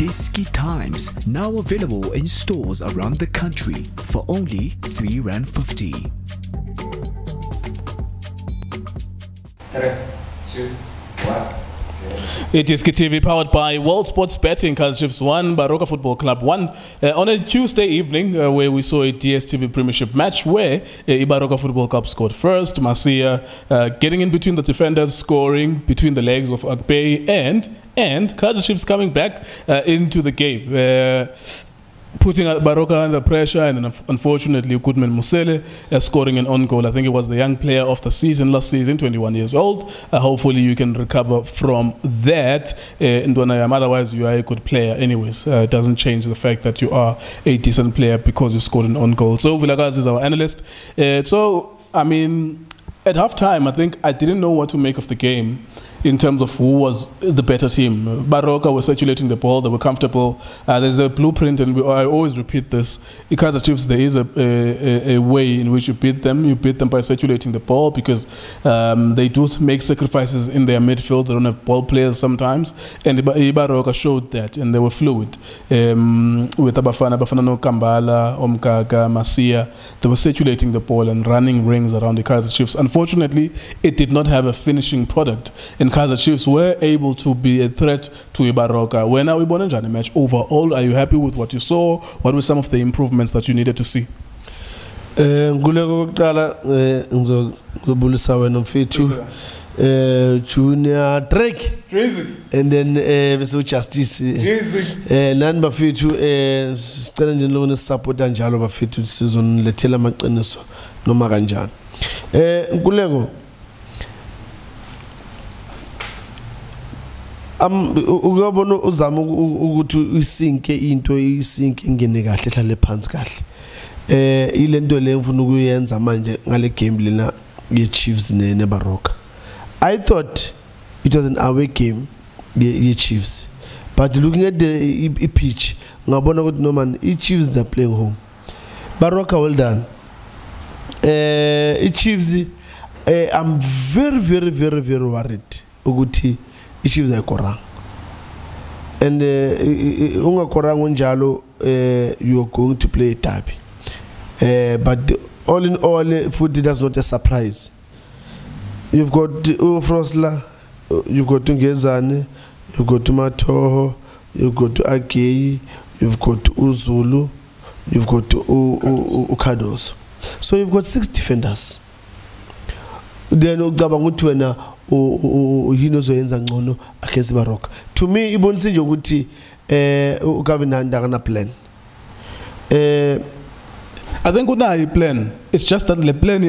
iDiskiTimes, now available in stores around the country for only R3.50. 3, 2, 1. iDiskiTV powered by World Sports Betting. Kaizer Chiefs 1, Baroka Football Club 1. On a Tuesday evening where we saw a DStv premiership match where Baroka Football Club scored first. Masiya getting in between the defenders, scoring between the legs of Akbay and Kaizer Chiefs coming back into the game. Putting Baroka under pressure, and then unfortunately Goodman Mosele scoring an own goal. I think it was the young player of the season last season, 21 years old. Hopefully you can recover from that. Otherwise you are a good player anyways. It doesn't change the fact that you are a decent player because you scored an own goal. Tso Vilakazi is our analyst. So, I mean, at halftime, I think I didn't know what to make of the game in terms of who was the better team. Baroka was circulating the ball, they were comfortable. There's a blueprint, and I always repeat this. In Kaizer Chiefs, there is a way in which you beat them. You beat them by circulating the ball because they do make sacrifices in their midfield. They don't have ball players sometimes. And Baroka showed that, and they were fluid. With Bafana no Kambala, Omkaka, Masiya, they were circulating the ball and running rings around the Kaizer Chiefs. Unfortunately, it did not have a finishing product. And Kaizer Chiefs were able to be a threat to Baroka. When are we born in match overall? Are you happy with what you saw? What were some of the improvements that you needed to see? Junior Drake and then Justice Nan Bafitu Stellan Lone support and Jalo Bafitu season Letela Macaniso no Maranjan Gulego Ugabono uzama ukuthi isinke into isinke ingene kahle hlale phansi kahle ile nto le ngifuna ukuyenza manje ngale game lena ye Chiefs ne Baroka. I thought it was an away game ye Chiefs, but looking at the pitch ngabona ukuthi no man Chiefs they're playing home. Baroka well done. Chiefs I'm very worried ukuthi Chiefs are korang, and unga korang unjalo you are going to play a derby. But all in all, football that's not a surprise. You've got Frosla, you've got Ngezane, you've got Matoho, you've got Agei, you've got Uzulu, you've got Ukados. So you've got 6 defenders. Then Gabangutuena Hinozoenza Ngono against Baroka. To me, Ibonsi Joguti Gavin Hunt na plan. I think una plan. It's just that the plan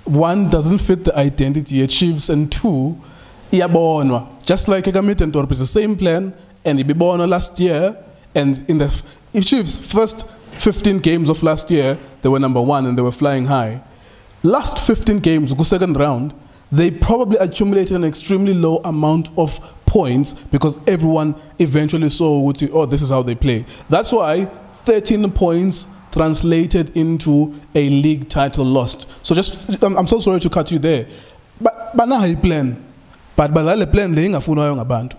one doesn't fit the identity of Chiefs, and 2 iyabonwa. Just like Egamit and Torp is the same plan, and Ibibonwa last year, and in the Chiefs first 15 games of last year they were #1 and they were flying high. Last 15 games, go second round, they probably accumulated an extremely low amount of points because everyone eventually saw, oh, this is how they play. That's why 13 points translated into a league title lost. So I'm so sorry to cut you there. But now he plan. But le plan le ingafuna yong abantu.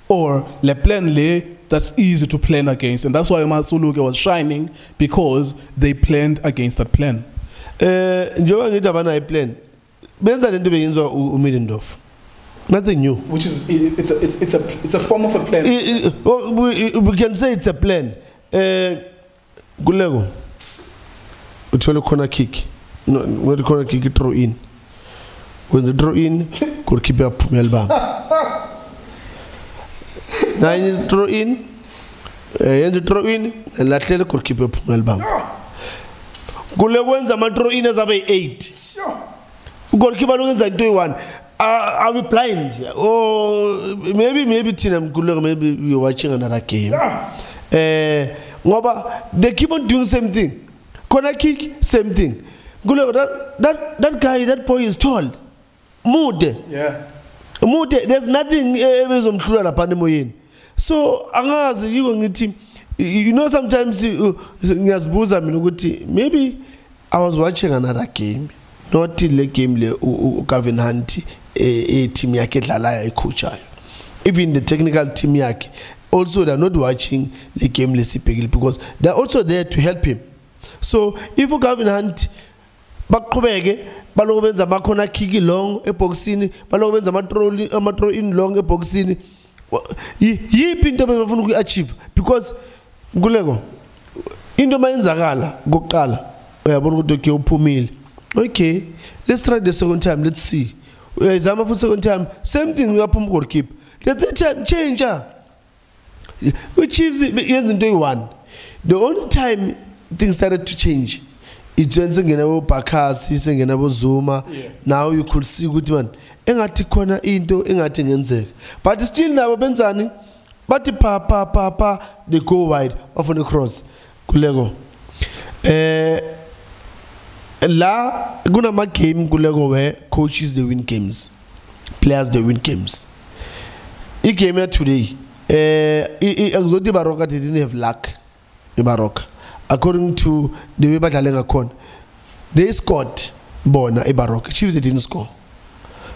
Or le plan le that's easy to plan against. And that's why Masuluke was shining, because they planned against that plan. Njoba ngithi abana plan. Benza lento beyenzwa uMiddendorf. Nothing new. Which is it's a form of a plan. We can say it's a plan. Gulego. Uthola corner kick. No, when the corner kick throw in. When the draw in, goalkeeper phumela bamba. Now throw in. Yenza throw in, and lahlele goalkeeper phumela bamba. Gulego wenza ama throw in azabe 8. Goalkeeper wenza into 1. Are we blind? Or maybe Tina Gulego, maybe we're watching another game. They keep on doing the same thing. Corner kick, same thing. That guy, that boy is tall. Mood. Yeah. Mood. There's nothing. So, you know, sometimes maybe I was watching another game, not till the game Gavin Hunt, a team yake dlala coach. Even the technical team yake also they're not watching the game because they're also there to help him. So if Gavin Hunt baqhubeke balobenza amakhona kick long eboxini balobenza ama-throw in long eboxini yiphi into befuna ukuachieve because kuleko into mayenzakala kokuqala uyabona ukuthi ke uphumile. Okay, let's try the second time, let's see. Uyayizama for second time, same thing uyaphuma goalkeeper. The third time change. We Chiefs yenza into eyi-1. The only time things started to change it's when sengenabo Bakasi sengenabo Zuma. Now you could see ukuthi man engathi khona into engathi ngenzeka, but still nabo benzani bathi pa they go wide off on the cross kuleko. La kunama game kuleko where coaches they win games, players they win games. I game here today Baroka didn't have luck. Baroka, according to the way badlalenga khona, they scored bona Baroka. Chiefs they didn't score.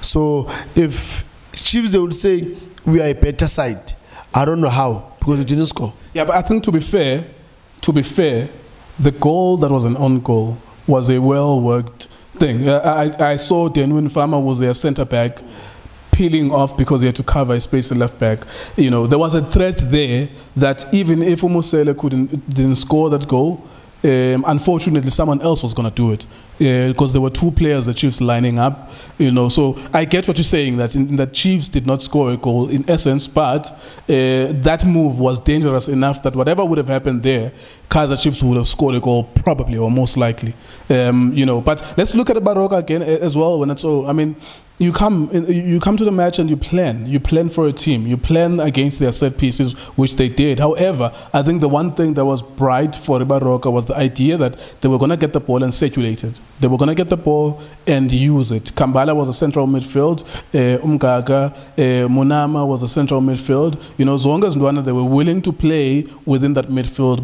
So if Chiefs they would say we are a better side, I don't know how because we didn't score. Yeah, but I think to be fair, the goal that was an own goal was a well-worked thing. I saw Denwin Farmer was their centre back peeling off because he had to cover a space in left back. You know, there was a threat there that even if Mosele didn't score that goal, unfortunately someone else was going to do it because there were two players, the Chiefs lining up. You know, so I get what you're saying that that Chiefs did not score a goal in essence, but that move was dangerous enough that whatever would have happened there, Kaizer Chiefs would have scored a goal probably or most likely. You know, but let's look at the Baroka again as well. When it's I mean, you come to the match and you plan for a team, you plan against their set pieces, which they did. However, I think the one thing that was bright for Baroka was the idea that they were going to get the ball and circulate it. They were going to get the ball and use it. Kambala was a central midfield, Umgaga, Munama was a central midfield. You know, as long as they were willing to play within that midfield,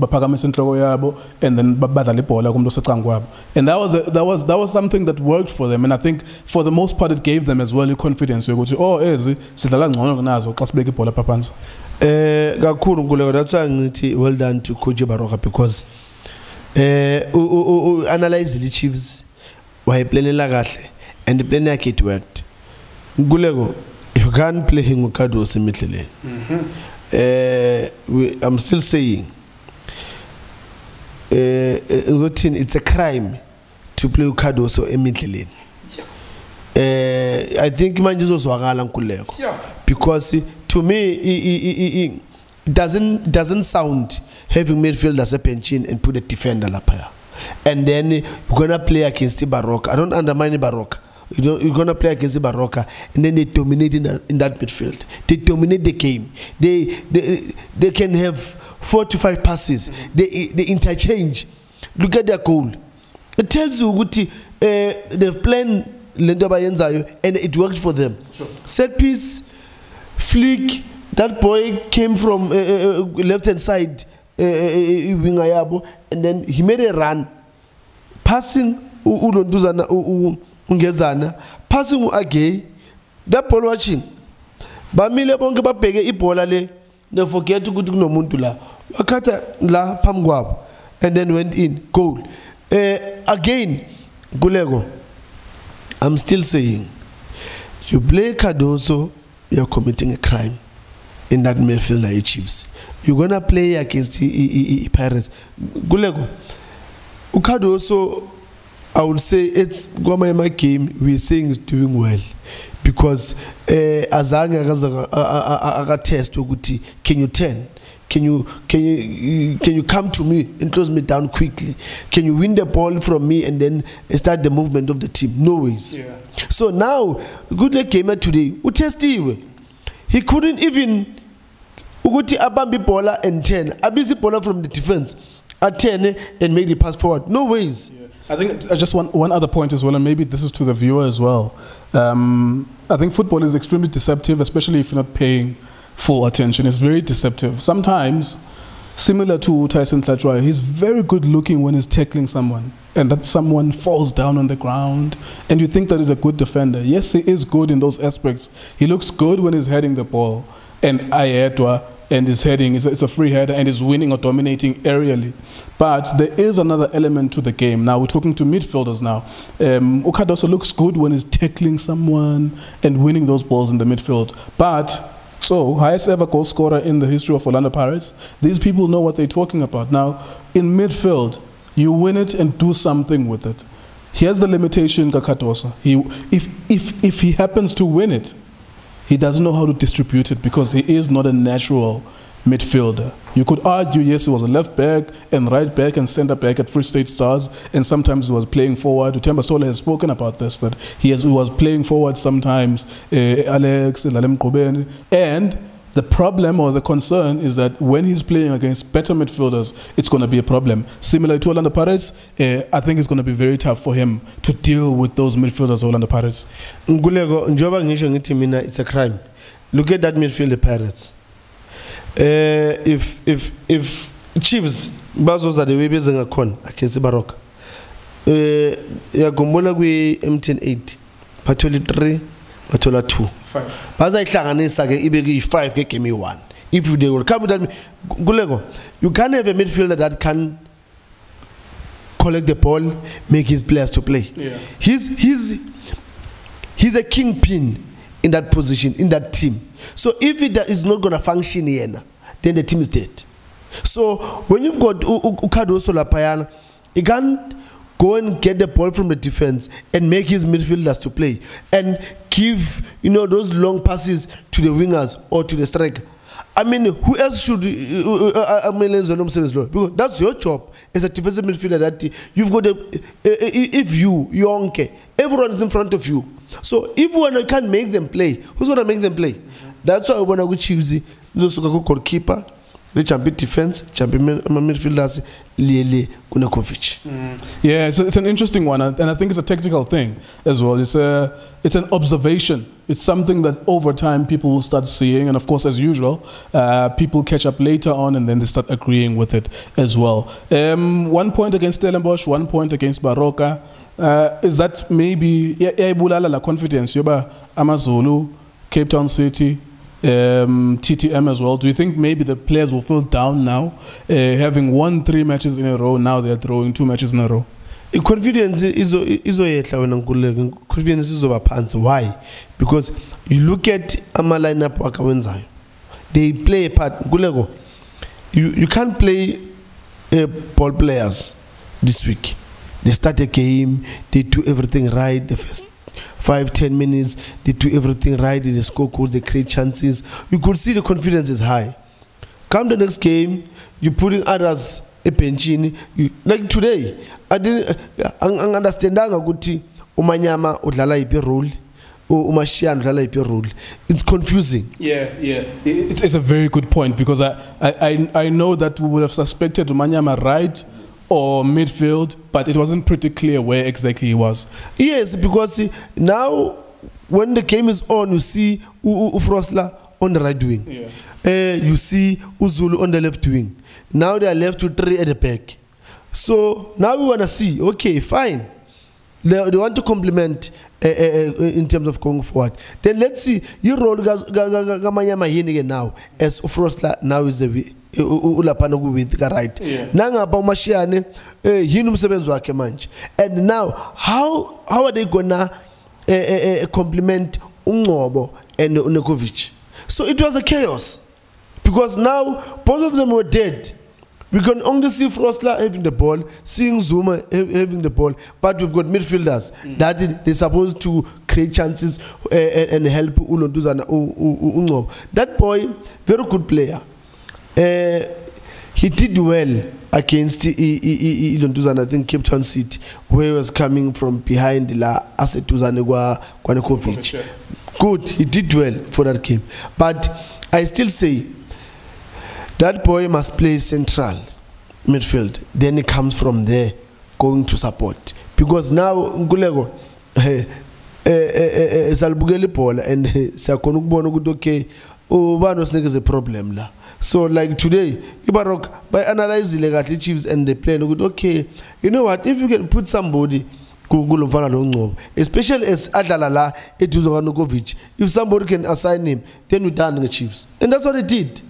and then and that was something that worked for them. And I think for the most part it gave them as well confidence. You go to that's why well done to Coach Baroka because analyze the Chiefs why playing lagahle and the play like it worked. Gulego, you can't play him with Kados immediately. I'm still saying it's a crime to play with Kados immediately. I think Manjizo Swagala Kulego because to me it doesn't sound having midfield as a penchin and put a defender lapaya. And then you're gonna play against the Baroka. I don't undermine the Baroka. You're gonna play against the Baroka, and then they dominate in that midfield. They dominate the game. They can have 4 to 5 passes. They interchange. Look at their goal. It tells you what they've planned and it worked for them. Sure. Set piece, flick. That boy came from left hand side, and then he made a run, passing passing again. That ball watching. Bamile bonke babheke ibhola le. They forget ukuthi kunomuntu la. Wakhatha la phambi and then went in goal. Again, Gulego. I'm still saying, you play Cardoso, you're committing a crime in that midfield like Chiefs. You're gonna play against the Pirates. Gulego, Cardoso, I would say it's my game. We're saying it's doing well because as a test, can you turn? Can you come to me and close me down quickly? Can you win the ball from me and then start the movement of the team? No ways. Yeah. So now, good luck came out today. He couldn't even abambi baller and 10. A busy baller from the defense at 10 and make the pass forward. No ways. Yeah. I think just one other point as well, and maybe this is to the viewer as well. I think football is extremely deceptive, especially if you're not paying full attention. It's very deceptive. Sometimes, similar to Tyson Tlatroi, he's very good looking when he's tackling someone, and that someone falls down on the ground, and you think that he's a good defender. Yes, he is good in those aspects. He looks good when he's heading the ball, and Ayedwa and is heading. It's a free header and is winning or dominating aerially. But there is another element to the game. Now we're talking to midfielders now. Ukadoso looks good when he's tackling someone and winning those balls in the midfield. But so, highest ever goal scorer in the history of Orlando Pirates. These people know what they're talking about. Now, in midfield, you win it and do something with it. Here's the limitation, Kakatosa. If he happens to win it, he doesn't know how to distribute it because he is not a natural midfielder. You could argue, yes, he was a left back and right back and centre back at Free State Stars, and sometimes he was playing forward. Utemba Stole has spoken about this, that he was playing forward sometimes, Alex, Lalem Kobeni, and the problem or the concern is that when he's playing against better midfielders, it's going to be a problem. Similar to Orlando Pirates, I think it's going to be very tough for him to deal with those midfielders, Orlando Pirates. It's a crime. Look at that midfield, the Pirates. If Chiefs bazos are the way basing a con against Baroka, Yagombola we M108, Patoli 3, Patola 2. Baza Itlangane Ibegi 5 give me 1. If they will come with that, Gulego, you can't have a midfielder that can collect the ball, make his players to play. Yeah. He's a kingpin in that position, in that team. So if it is not going to function here, then the team is dead. So when you've got Ukadoso Lapayana, he can't go and get the ball from the defense and make his midfielders to play and give, those long passes to the wingers or to the striker. I mean, who else should because that's your job as a defensive midfielder. That you've got if you Yonke, everyone is in front of you. So if one can't make them play, who's gonna make them play? That's why when I go Chiefs, those goalkeeper, the champion defense, champion midfielders, Lele Kunakovic. Yeah, so it's an interesting one, and I think it's a technical thing as well. It's an observation. It's something that over time people will start seeing, and of course, as usual, people catch up later on, and then they start agreeing with it as well. 1 point against Stellenbosch, 1 point against Baroka. Is that maybe la confidence? Yoba Amazulu, Cape Town City, TTM as well. Do you think maybe the players will feel down now, having won 3 matches in a row? Now they're throwing 2 matches in a row. Confidence is confidence is over pants. Why? Because you look at Ama lineup wakawenzayo. They play a part. You can't play ball players this week. They start a game, they do everything right. The first 5-10 minutes, they do everything right. They score goals, they create chances. You could see the confidence is high. Come the next game, you're putting others a benchini. Like today, I didn't understand Umanyama udlala ipi role. It's confusing. Yeah. It's a very good point, because I know that we would have suspected Umanyama right or midfield, but it wasn't pretty clear where exactly he was. Yes, because now when the game is on, you see Frosla on the right wing. Yeah. You see Uzulu on the left wing. Now they are left to 3 at the back. So now we want to see, okay, fine. They want to complement in terms of going forward. Then let's see. You roll Gamanyama now as Frosla now is the ulapana with right. Nanga ba mashiane yini umsebenzi wakhe manje. And now how are they gonna complement Ungobo and Unekovic? So it was a chaos, because now both of them were dead. We can only see Frosla having the ball, seeing Zuma having the ball, but we've got midfielders that they're supposed to create chances and help Ungobo. That boy, very good player. He did well against Ilontuzana, I think Cape Town City, where he was coming from behind La Asetuzane Kwanekovic. Good, he did well for that game. But I still say that boy must play central midfield. Then he comes from there going to support. Because now Ngulego Salbugeli Paul and Sakonukbono okay. Oh, Banos is a problem la. So like today, Baroka, by analyzing the Chiefs and they play, okay, you know what? If you can put somebody, especially as Adalala, Etuzoranukovic, if somebody can assign him, then we done the Chiefs, and that's what they did.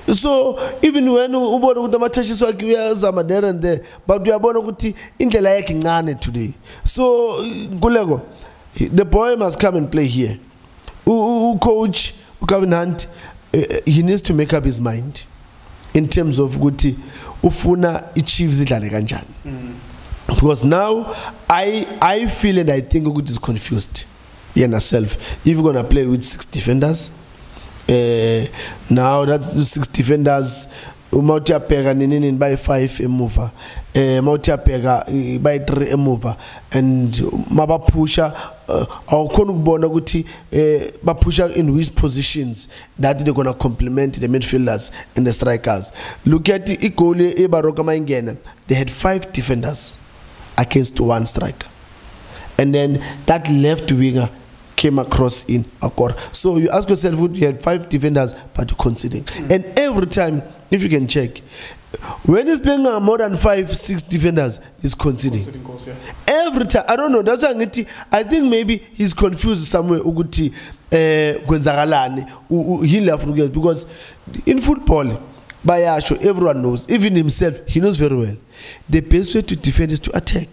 So even when ubona ukuthi amatashis wakhe uyazama there and there, but uyabona ukuthi indlela yakhe incane today. So Gulego, the boy must come and play here. Coach Gavin Hunt, he needs to make up his mind in terms of ukuthi ufuna iChiefs idlale kanjani. Because now I feel and I think ukuthi is confused in herself. If you're gonna play with 6 defenders, now that's the 6 defenders. Mautia pega nini by 5 emuva, Mautia pega by 3 emuva, and maba pusha awukhona ukubona ukuthi ba pusha in which positions that they're gonna complement the midfielders and the strikers. Look at the goal Baroka mayingena. They had 5 defenders against 1 striker, and then that left winger came across in Akor. So you ask yourself, you had 5 defenders but you're conceding, and every time, if you can check, when he's playing more than 5-6 defenders, he's conceding. Goals, yeah. Every time. I don't know. That's why I think maybe he's confused somewhere. Uguti Gwenzagalani, he left because in football, by Asho, everyone knows, even himself, he knows very well. The best way to defend is to attack.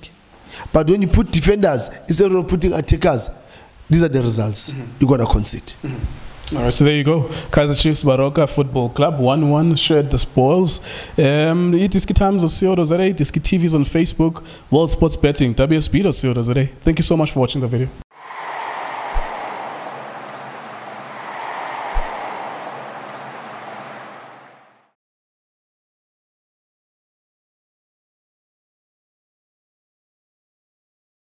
But when you put defenders instead of putting attackers, these are the results. You gotta concede. All right, so there you go. Kaizer Chiefs Baroka Football Club 1-1 shared the spoils. iDiskiTimes on co.za, iDiskiTV is on Facebook, World Sports Betting, WSB.co.za. Thank you so much for watching the video.